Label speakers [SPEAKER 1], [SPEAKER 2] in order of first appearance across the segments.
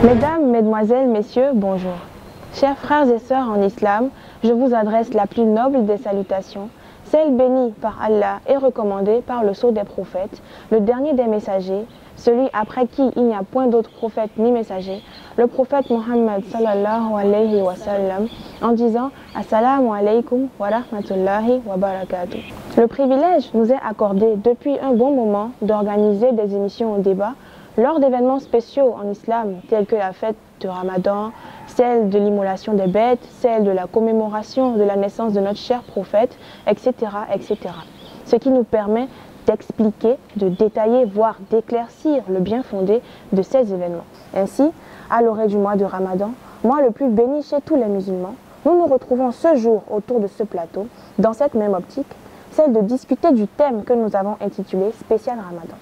[SPEAKER 1] Mesdames, Mesdemoiselles, Messieurs, bonjour. Chers frères et sœurs en islam, je vous adresse la plus noble des salutations, celle bénie par Allah et recommandée par le sceau des prophètes, le dernier des messagers, celui après qui il n'y a point d'autre prophète ni messager, le prophète Mohammed sallallahu alayhi wa sallam, en disant « Assalamu alaykum wa rahmatullahi wa barakatuh ». Le privilège nous est accordé depuis un bon moment d'organiser des émissions au débat lors d'événements spéciaux en islam tels que la fête de Ramadan, celle de l'immolation des bêtes, celle de la commémoration de la naissance de notre cher prophète, etc., etc. Ce qui nous permet d'expliquer, de détailler, voire d'éclaircir le bien fondé de ces événements. Ainsi, à l'orée du mois de Ramadan, mois le plus béni chez tous les musulmans, nous nous retrouvons ce jour autour de ce plateau, dans cette même optique, celle de discuter du thème que nous avons intitulé « Spécial Ramadan »,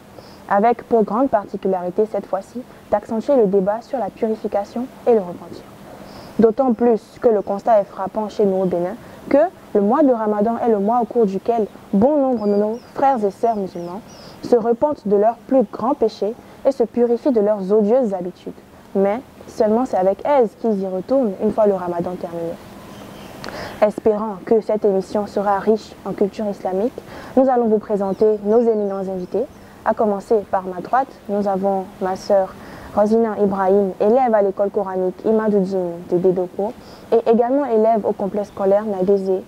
[SPEAKER 1] avec pour grande particularité cette fois-ci d'accentuer le débat sur la purification et le repentir. D'autant plus que le constat est frappant chez nous au Bénin que le mois de Ramadan est le mois au cours duquel bon nombre de nos frères et sœurs musulmans se repentent de leurs plus grands péchés et se purifient de leurs odieuses habitudes. Mais seulement c'est avec aise qu'ils y retournent une fois le Ramadan terminé. Espérant que cette émission sera riche en culture islamique, nous allons vous présenter nos éminents invités. À commencer par ma droite, nous avons ma sœur Rosina Ibrahim, élève à l'école coranique Imadouddine de Dédoko et également élève au complexe scolaire Nadézé.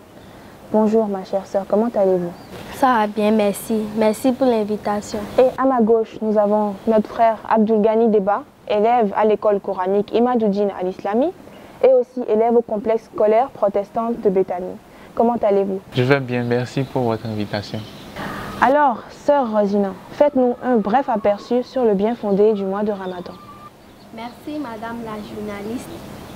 [SPEAKER 1] Bonjour ma chère sœur, comment allez-vous?
[SPEAKER 2] Ça va bien, merci. Merci pour l'invitation.
[SPEAKER 1] Et à ma gauche, nous avons notre frère Abdul Ghani Deba, élève à l'école coranique Imadouddine al-Islami et aussi élève au complexe scolaire protestant de Béthanie. Comment allez-vous?
[SPEAKER 3] Je vais bien, merci pour votre invitation.
[SPEAKER 1] Alors, sœur Rosina, faites-nous un bref aperçu sur le bien fondé du mois de Ramadan.
[SPEAKER 2] Merci madame la journaliste.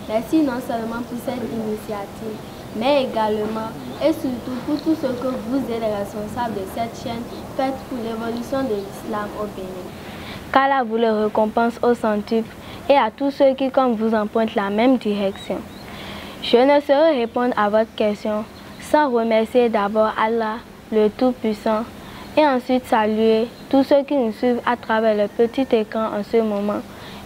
[SPEAKER 2] Merci non seulement pour cette initiative, mais également et surtout pour tout ce que vous êtes les responsables de cette chaîne faite pour l'évolution de l'islam au Bénin. Qu'Allah vous le récompense au centuple et à tous ceux qui comme vous empruntent la même direction. Je ne saurais répondre à votre question sans remercier d'abord Allah, le Tout-Puissant, et ensuite saluer tous ceux qui nous suivent à travers le petit écran en ce moment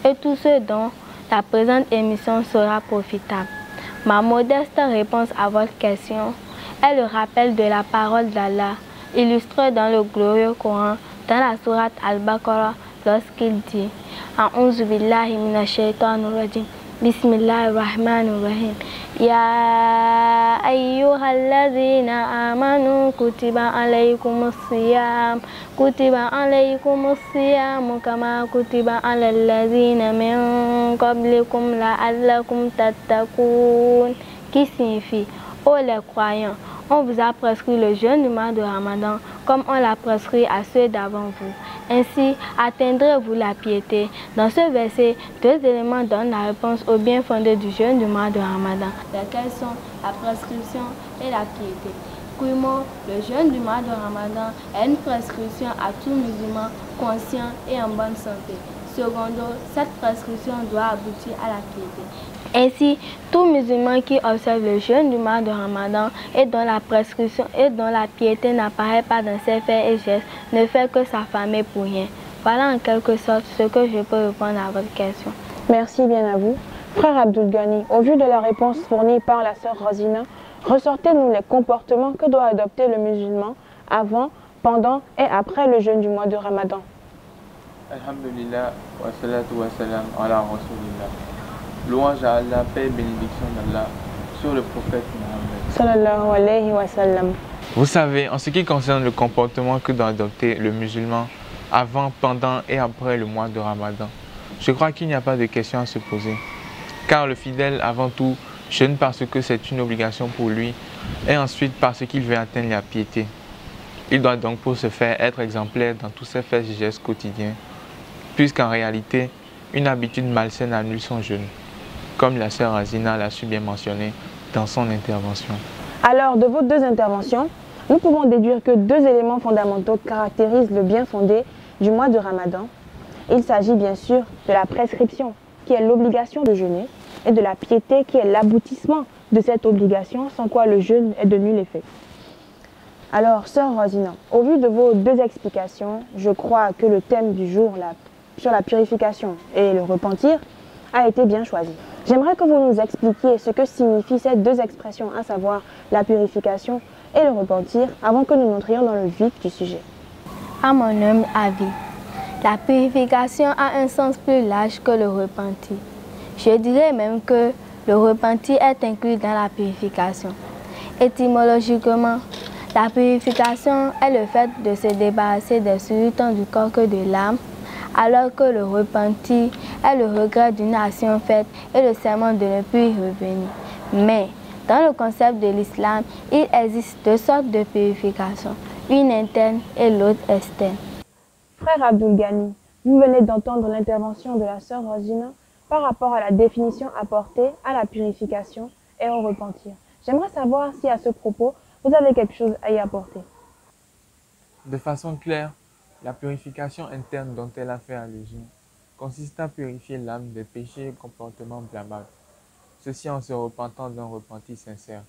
[SPEAKER 2] et tous ceux dont la présente émission sera profitable. Ma modeste réponse à votre question est le rappel de la parole d'Allah illustrée dans le glorieux Coran dans la sourate Al-Baqarah lorsqu'il dit A'udhu billahi minash shaitanir rajim. Bismillahirrahmanirrahim. Ya ayyuhallazina amanu kutiba alaykumus siyam kama kutiba alal ladzina min qablikum la'allakum tattaqun, qui signifie ô les croyants, on vous a prescrit le jeûne du mois de Ramadan comme on l'a prescrit à ceux d'avant vous. Ainsi atteindrez-vous la piété. Dans ce verset, deux éléments donnent la réponse au bien fondé du jeûne du mois de Ramadan, lesquels sont la prescription et la piété. Primo, le jeûne du mois de Ramadan est une prescription à tout musulman conscient et en bonne santé. Secondo, cette prescription doit aboutir à la piété. Ainsi, tout musulman qui observe le jeûne du mois de Ramadan et dont la prescription et dont la piété n'apparaît pas dans ses faits et gestes ne fait que s'affamer pour rien. Voilà en quelque sorte ce que je peux répondre à votre question.
[SPEAKER 1] Merci bien à vous. Frère Abdul Ghani, au vu de la réponse fournie par la sœur Rosina, ressortez-nous les comportements que doit adopter le musulman avant, pendant et après le jeûne du mois de Ramadan.
[SPEAKER 3] Alhamdulillah, wa salatu wa salam ala rasulillah. Louange à Allah, paix et bénédiction d'Allah sur le prophète Mohammed.
[SPEAKER 1] Sallallahu alayhi wa sallam.
[SPEAKER 3] Vous savez, en ce qui concerne le comportement que doit adopter le musulman avant, pendant et après le mois de Ramadan, je crois qu'il n'y a pas de question à se poser. Car le fidèle, avant tout, jeûne parce que c'est une obligation pour lui et ensuite parce qu'il veut atteindre la piété. Il doit donc pour ce faire être exemplaire dans tous ses faits et gestes quotidiens, puisqu'en réalité, une habitude malsaine annule son jeûne, comme la sœur Azina l'a su bien mentionner dans son intervention.
[SPEAKER 1] Alors, de vos deux interventions, nous pouvons déduire que deux éléments fondamentaux caractérisent le bien fondé du mois de Ramadan. Il s'agit bien sûr de la prescription, qui est l'obligation de jeûner, et de la piété, qui est l'aboutissement de cette obligation, sans quoi le jeûne est de nul effet. Alors, sœur Rosina, au vu de vos deux explications, je crois que le thème du jour sur la purification et le repentir a été bien choisi. J'aimerais que vous nous expliquiez ce que signifient ces deux expressions, à savoir la purification et le repentir, avant que nous n'entrions dans le vif du sujet.
[SPEAKER 2] À mon humble avis, la purification a un sens plus large que le repentir. Je dirais même que le repentir est inclus dans la purification. Étymologiquement, la purification est le fait de se débarrasser des souillures tant du corps que de l'âme, alors que le repentir est le regret d'une action faite et le serment de ne plus y revenir. Mais, dans le concept de l'islam, il existe deux sortes de purification, une interne et l'autre externe.
[SPEAKER 1] Frère Abdul Ghani, vous venez d'entendre l'intervention de la sœur Rosina par rapport à la définition apportée à la purification et au repentir. J'aimerais savoir si à ce propos, vous avez quelque chose à y apporter.
[SPEAKER 3] De façon claire, la purification interne dont elle a fait allusion consiste à purifier l'âme des péchés et comportements blâmables. Ceci en se repentant d'un repentir sincère,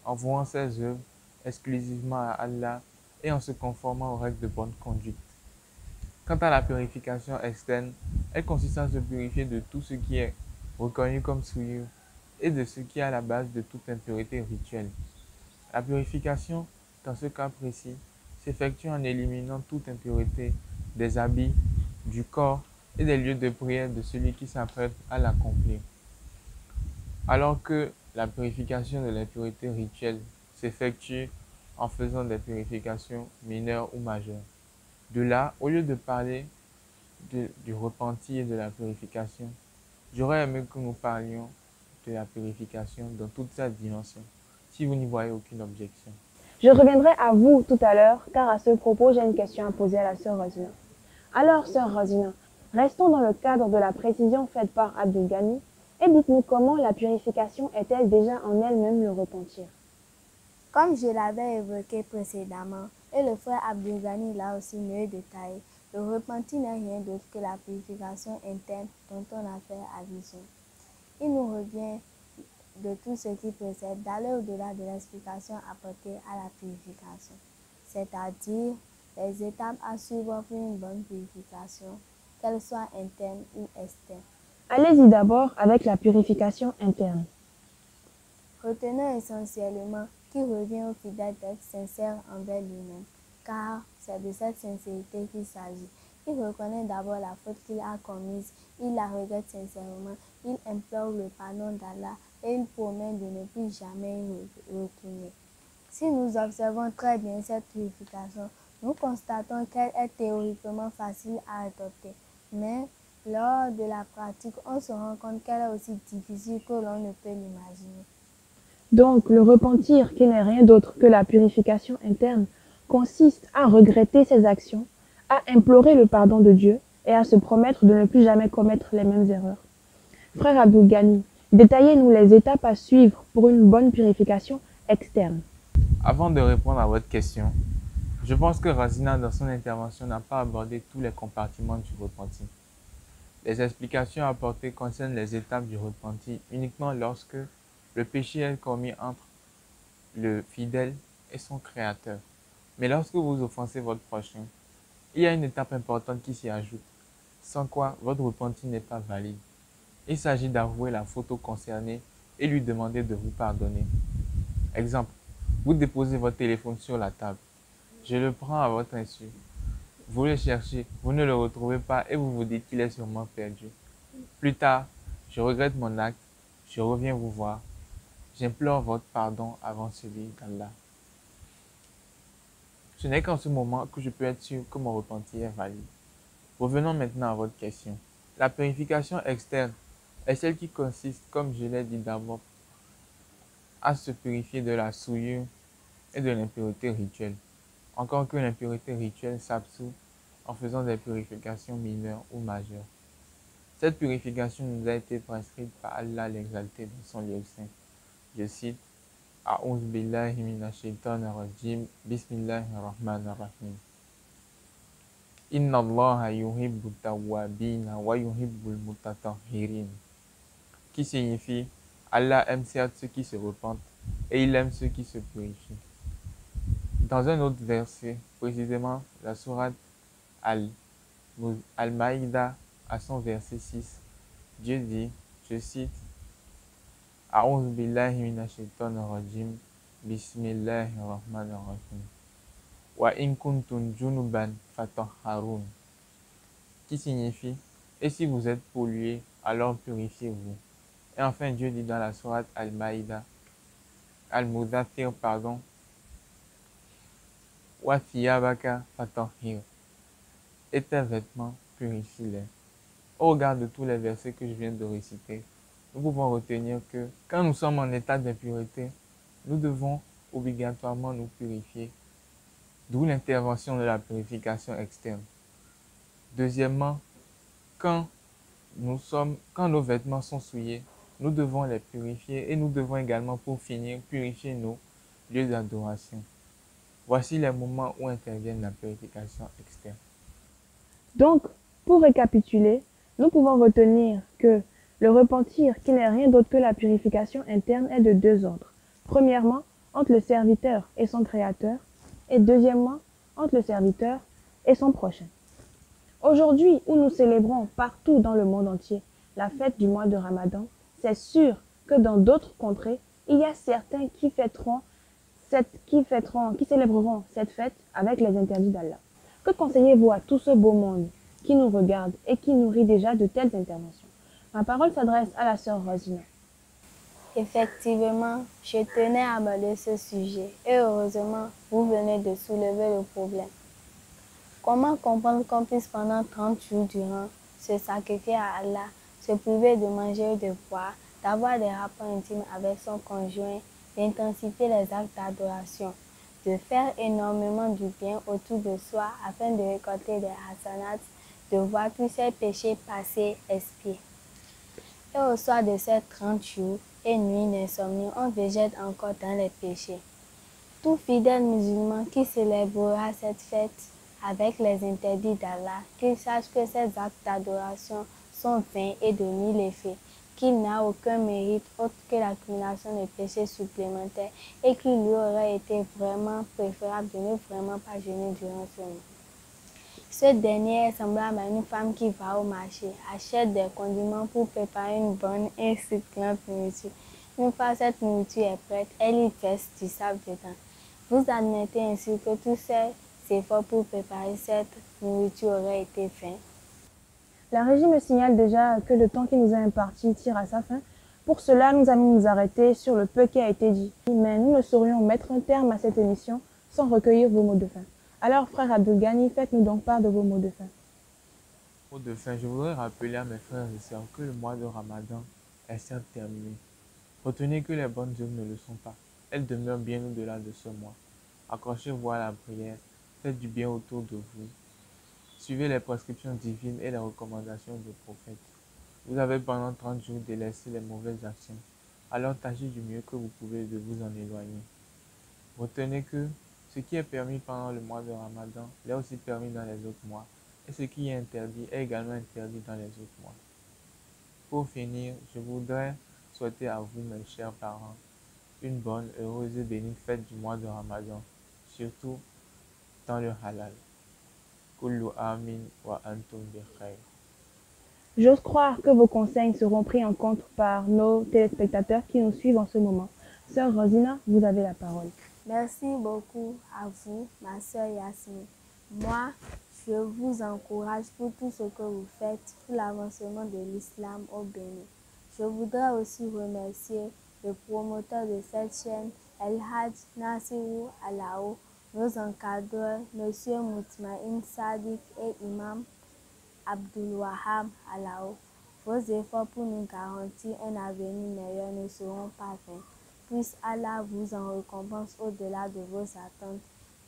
[SPEAKER 3] en vouant ses œuvres exclusivement à Allah et en se conformant aux règles de bonne conduite. Quant à la purification externe, elle consiste à se purifier de tout ce qui est reconnu comme souillure et de ce qui est à la base de toute impureté rituelle. La purification, dans ce cas précis, s'effectue en éliminant toute impureté des habits, du corps et des lieux de prière de celui qui s'apprête à l'accomplir. Alors que la purification de l'impureté rituelle s'effectue en faisant des purifications mineures ou majeures. De là, au lieu de parler du repentir et de la purification, j'aurais aimé que nous parlions de la purification dans toute sa dimension, si vous n'y voyez aucune objection.
[SPEAKER 1] Je reviendrai à vous tout à l'heure, car à ce propos, j'ai une question à poser à la sœur Rosina. Alors, sœur Rosina, restons dans le cadre de la précision faite par Abdul Ghani et dites-nous comment la purification est-elle déjà en elle-même le repentir.
[SPEAKER 2] Comme je l'avais évoqué précédemment, et le frère Abdul Ghani l'a aussi mieux détaillé, le repentir n'est rien d'autre que la purification interne dont on a fait allusion. Il nous revient de tout ce qui précède d'aller au-delà de l'explication apportée à la purification, c'est-à-dire les étapes à suivre pour une bonne purification, qu'elle soit interne ou externe.
[SPEAKER 1] Allez-y d'abord avec la purification interne.
[SPEAKER 2] Retenons essentiellement qu'il revient au fidèle d'être sincère envers lui-même, car c'est de cette sincérité qu'il s'agit. Il reconnaît d'abord la faute qu'il a commise, il la regrette sincèrement, il implore le pardon d'Allah et il promet de ne plus jamais y retourner. Si nous observons très bien cette purification, nous constatons qu'elle est théoriquement facile à adopter, mais lors de la pratique, on se rend compte qu'elle est aussi difficile que l'on ne peut l'imaginer.
[SPEAKER 1] Donc, le repentir, qui n'est rien d'autre que la purification interne, consiste à regretter ses actions, à implorer le pardon de Dieu et à se promettre de ne plus jamais commettre les mêmes erreurs. Frère Abdul Ghani, détaillez-nous les étapes à suivre pour une bonne purification externe.
[SPEAKER 3] Avant de répondre à votre question, je pense que Rosina, dans son intervention, n'a pas abordé tous les compartiments du repentir. Les explications apportées concernent les étapes du repentir uniquement lorsque le péché est commis entre le fidèle et son créateur. Mais lorsque vous offensez votre prochain, il y a une étape importante qui s'y ajoute, sans quoi votre repentir n'est pas valide. Il s'agit d'avouer la faute au concerné et lui demander de vous pardonner. Exemple, vous déposez votre téléphone sur la table. Je le prends à votre insu. Vous le cherchez, vous ne le retrouvez pas et vous vous dites qu'il est sûrement perdu. Plus tard, je regrette mon acte, je reviens vous voir. J'implore votre pardon avant celui d'Allah. Ce n'est qu'en ce moment que je peux être sûr que mon repentir est valide. Revenons maintenant à votre question. La purification externe est celle qui consiste, comme je l'ai dit d'abord, à se purifier de la souillure et de l'impureté rituelle. Encore que l'impureté rituelle s'absout en faisant des purifications mineures ou majeures. Cette purification nous a été prescrite par Allah l'exalté dans son livre saint. Je cite A'ouz billahi minash shaitanir rajim, bismillahir rahmanir rahim. Inna Allah yuhibbu tawwabina wa yuhibbul mutatahhirin. Qui signifie Allah aime certes ceux qui se repentent et il aime ceux qui se purifient. Dans un autre verset, précisément la sourate Al-Maïda à son verset 6, Dieu dit Je cite A'udhu billahi minash shaitanir rajim. Bismillahirrahmanirrahim. Wa in kuntum junuban fatahharun. Qui signifie et si vous êtes pollué, alors purifiez-vous. Et enfin, Dieu dit dans la sourate Al-Maïda, Al-Mudaththir, pardon, Wa thiyabaka fatahhir. Et tes vêtements, purifie-les. Au regard de tous les versets que je viens de réciter, nous pouvons retenir que quand nous sommes en état d'impureté, nous devons obligatoirement nous purifier, d'où l'intervention de la purification externe. Deuxièmement, quand nos vêtements sont souillés, nous devons les purifier et nous devons également, pour finir, purifier nos lieux d'adoration. Voici les moments où intervient la purification externe.
[SPEAKER 1] Donc, pour récapituler, nous pouvons retenir que le repentir, qui n'est rien d'autre que la purification interne, est de deux ordres. Premièrement, entre le serviteur et son créateur, et deuxièmement, entre le serviteur et son prochain. Aujourd'hui, où nous célébrons partout dans le monde entier la fête du mois de Ramadan, c'est sûr que dans d'autres contrées, il y a certains qui célébreront cette fête avec les interdits d'Allah. Que conseillez-vous à tout ce beau monde qui nous regarde et qui nourrit déjà de telles interventions? Ma parole s'adresse à la sœur Rosina.
[SPEAKER 2] Effectivement, je tenais à aborder ce sujet et heureusement, vous venez de soulever le problème. Comment comprendre qu'on puisse pendant 30 jours durant se sacrifier à Allah, se priver de manger ou de boire, d'avoir des rapports intimes avec son conjoint, d'intensifier les actes d'adoration, de faire énormément du bien autour de soi afin de récolter des hasanats, de voir tous ses péchés passer, expier. Et au soir de ces 30 jours et nuits d'insomnie, on végète encore dans les péchés. Tout fidèle musulman qui célébrera cette fête avec les interdits d'Allah, qu'il sache que ces actes d'adoration sont vains et de nul effet, qu'il n'a aucun mérite autre que l'accumulation de péchés supplémentaires et qu'il lui aurait été vraiment préférable de ne vraiment pas jeûner durant ce mois. Ce dernier est semblable à une femme qui va au marché, achète des condiments pour préparer une bonne et succulente nourriture. Une fois cette nourriture est prête, elle y verse du sable dedans. Vous admettez ainsi que tous ces efforts pour préparer cette nourriture auraient été vains.
[SPEAKER 1] La régie me signale déjà que le temps qui nous est imparti tire à sa fin. Pour cela, nous allons nous arrêter sur le peu qui a été dit. Mais nous ne saurions mettre un terme à cette émission sans recueillir vos mots de fin. Alors, frère Abdelghani, faites-nous donc part de vos mots de fin.
[SPEAKER 3] Mots de fin, je voudrais rappeler à mes frères et sœurs que le mois de Ramadan est certes terminé. Retenez que les bonnes œuvres ne le sont pas. Elles demeurent bien au-delà de ce mois. Accrochez-vous à la prière, faites du bien autour de vous. Suivez les prescriptions divines et les recommandations du prophète. Vous avez pendant 30 jours délaissé les mauvaises actions. Alors tâchez du mieux que vous pouvez de vous en éloigner. Retenez que ce qui est permis pendant le mois de Ramadan l'est aussi permis dans les autres mois. Et ce qui est interdit est également interdit dans les autres mois. Pour finir, je voudrais souhaiter à vous, mes chers parents, une bonne, heureuse et bénie fête du mois de Ramadan, surtout dans le halal. Kullu amin wa antum bi khair.
[SPEAKER 1] J'ose croire que vos conseils seront pris en compte par nos téléspectateurs qui nous suivent en ce moment. Sœur Rosina, vous avez la parole.
[SPEAKER 2] Merci beaucoup à vous, ma sœur Yasmine. Moi, je vous encourage pour tout ce que vous faites pour l'avancement de l'islam au Bénin. Je voudrais aussi remercier le promoteur de cette chaîne, El Hadj Nassirou Alao, nos encadreurs, M. Moutmaïn Sadiq et Imam Abdul Wahab Alao. Vos efforts pour nous garantir un avenir meilleur ne seront pas vains. Puisse Allah vous en récompense au-delà de vos attentes,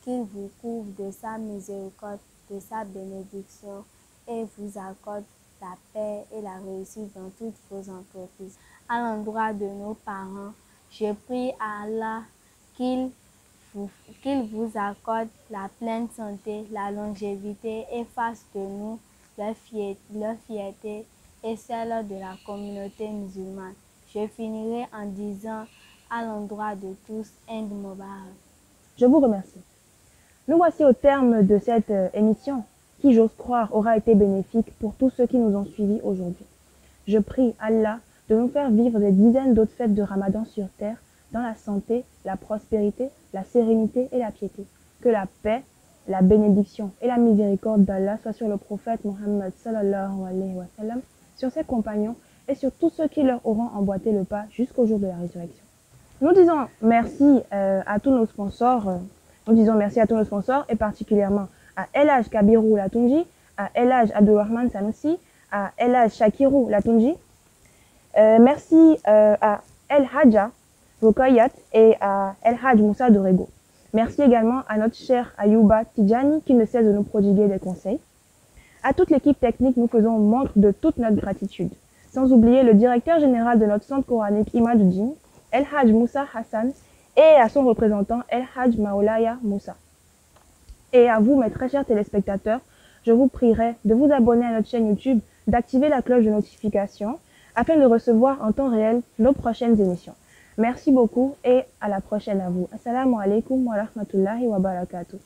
[SPEAKER 2] qu'il vous couvre de sa miséricorde, de sa bénédiction et vous accorde la paix et la réussite dans toutes vos entreprises. À l'endroit de nos parents, je prie à Allah qu'il vous accorde la pleine santé, la longévité et fasse de nous leur fierté et celle de la communauté musulmane. Je finirai en disant à l'endroit de tous, Eid Mubarak.
[SPEAKER 1] Je vous remercie. Nous voici au terme de cette émission qui, j'ose croire, aura été bénéfique pour tous ceux qui nous ont suivis aujourd'hui. Je prie Allah de nous faire vivre des dizaines d'autres fêtes de Ramadan sur terre, dans la santé, la prospérité, la sérénité et la piété. Que la paix, la bénédiction et la miséricorde d'Allah soient sur le prophète Mohammed sallallahu alayhi wa sallam, sur ses compagnons et sur tous ceux qui leur auront emboîté le pas jusqu'au jour de la résurrection. Nous disons merci à tous nos sponsors. Et particulièrement à El Hadj Kabirou Latunji, à El Hadj Abdulrahman Sanoussi, à El Hadj Shakirou Latunji. Merci à El Hadja Rokoyat et à El Hadj Moussa Dorego. Merci également à notre cher Ayouba Tidjani qui ne cesse de nous prodiguer des conseils. À toute l'équipe technique, nous faisons montre de toute notre gratitude. Sans oublier le directeur général de notre centre coranique Imaduddin, El Hadj Moussa Hassan, et à son représentant El Hadj Maolaya Moussa. Et à vous, mes très chers téléspectateurs, je vous prierai de vous abonner à notre chaîne YouTube, d'activer la cloche de notification afin de recevoir en temps réel nos prochaines émissions. Merci beaucoup et à la prochaine à vous. Assalamu alaikum wa rahmatullahi wa barakatuh.